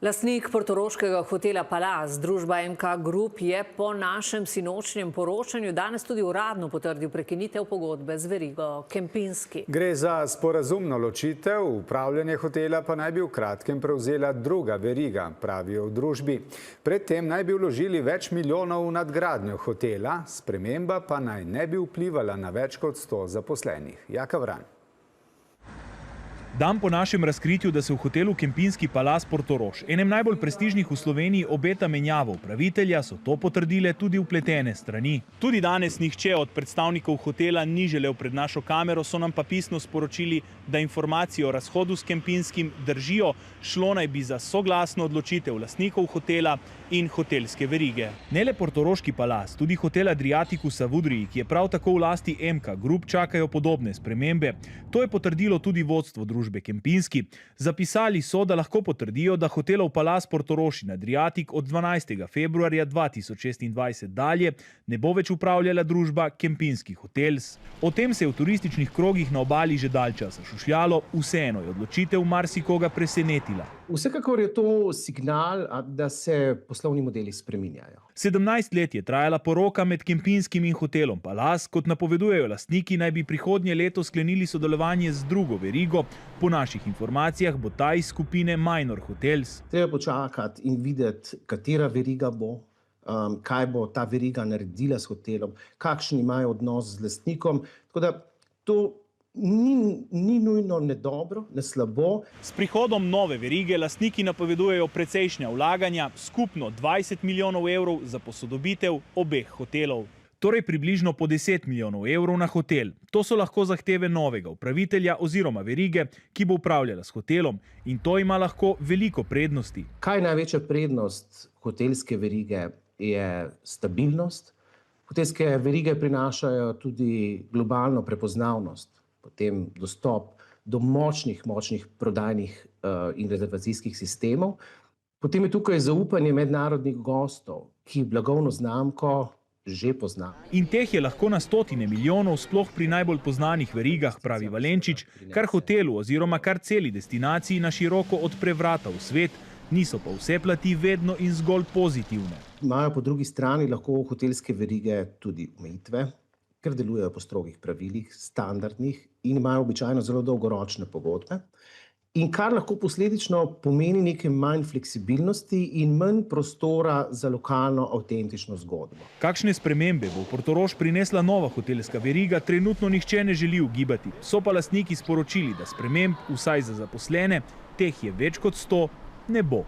Lastnik portoroškega hotela Palaz, družba MK Group, je po našem sinočnjem poročanju danes tudi uradno potrdil prekinitev pogodbe z verigo Kempinski. Gre za sporazumno ločitev, upravljanje hotela pa naj bi v kratkem prevzela druga veriga, pravijo v družbi. Predtem naj bi vložili več milijonov v nadgradnjo hotela, sprememba pa naj ne bi vplivala na več kot 100 zaposlenih. Jaka Vran. Dan po našem razkritju, da se v hotelu Kempinski Palaz Portorož, enem najbolj prestižnih v Sloveniji, obeta menjava upravitelja, so to potrdile tudi vpletene strani. Tudi danes nihče od predstavnikov hotela ni želel pred našo kamero, so nam pa pisno sporočili, da informacije o razhodu s Kempinskim držijo, šlo naj bi za soglasno odločitev lastnikov hotela in hotelske verige. Ne le Portoroški Palaz, tudi hotel Adriaticus Savudriji, ki je prav tako v lasti MK Group, čakajo podobne spremembe. To je potrdilo tudi vodstvo družbe Kempinski. Zapisali so, da lahko potrdijo, da hotelov Palaz Portorož in Adriatic od 12. februarja 2026 dalje ne bo več upravljala družba Kempinski Hotels. O tem se je v turističnih krogih na obali že dalj časa šušljalo, vseeno je odločitev marsikoga presenetila. Vsekakor je to signal, da se poslovni modeli spreminjajo. 17 let je trajala poroka med Kempinskim in hotelom Palaz. Kot napovedujejo lastniki, naj bi prihodnje leto sklenili sodelovanje z drugo verigo. Po naših informacijah bo ta iz skupine Minor Hotels. Treba počakati in videti, katera veriga bo, kaj bo ta veriga naredila s hotelom, kakšen imajo odnos z lastnikom. Tako da to ni nujno ne dobro, ne slabo. S prihodom nove verige lastniki napovedujejo precejšnja vlaganja, skupno 20 milijonov evrov za posodobitev obeh hotelov. Torej približno po 10 milijonov evrov na hotel. To so lahko zahteve novega upravitelja oziroma verige, ki bo upravljala s hotelom, in to ima lahko veliko prednosti. Kaj je največja prednost hotelske verige? Je stabilnost. Hotelske verige prinašajo tudi globalno prepoznavnost, potem dostop do močnih prodajnih in rezervacijskih sistemov. Potem je tukaj zaupanje mednarodnih gostov, ki blagovno znamko že pozna. In teh je lahko na stotine milijonov, sploh pri najbolj poznanih verigah, pravi Valenčič, kar hotelu oziroma kar celi destinaciji na široko odpre vrata v svet, niso pa vse plati vedno in zgolj pozitivne. Imajo po drugi strani lahko hotelske verige tudi omejitve, ker delujejo po strogih pravilih, standardnih in imajo običajno zelo dolgoročne pogodbe. In kar lahko posledično pomeni nekaj manj fleksibilnosti in manj prostora za lokalno avtentično zgodbo. Kakšne spremembe bo v Portorož prinesla nova hotelska veriga, trenutno nihče ne želi ugibati. So pa lastniki sporočili, da sprememb, vsaj za zaposlene, teh je več kot 100, ne bo.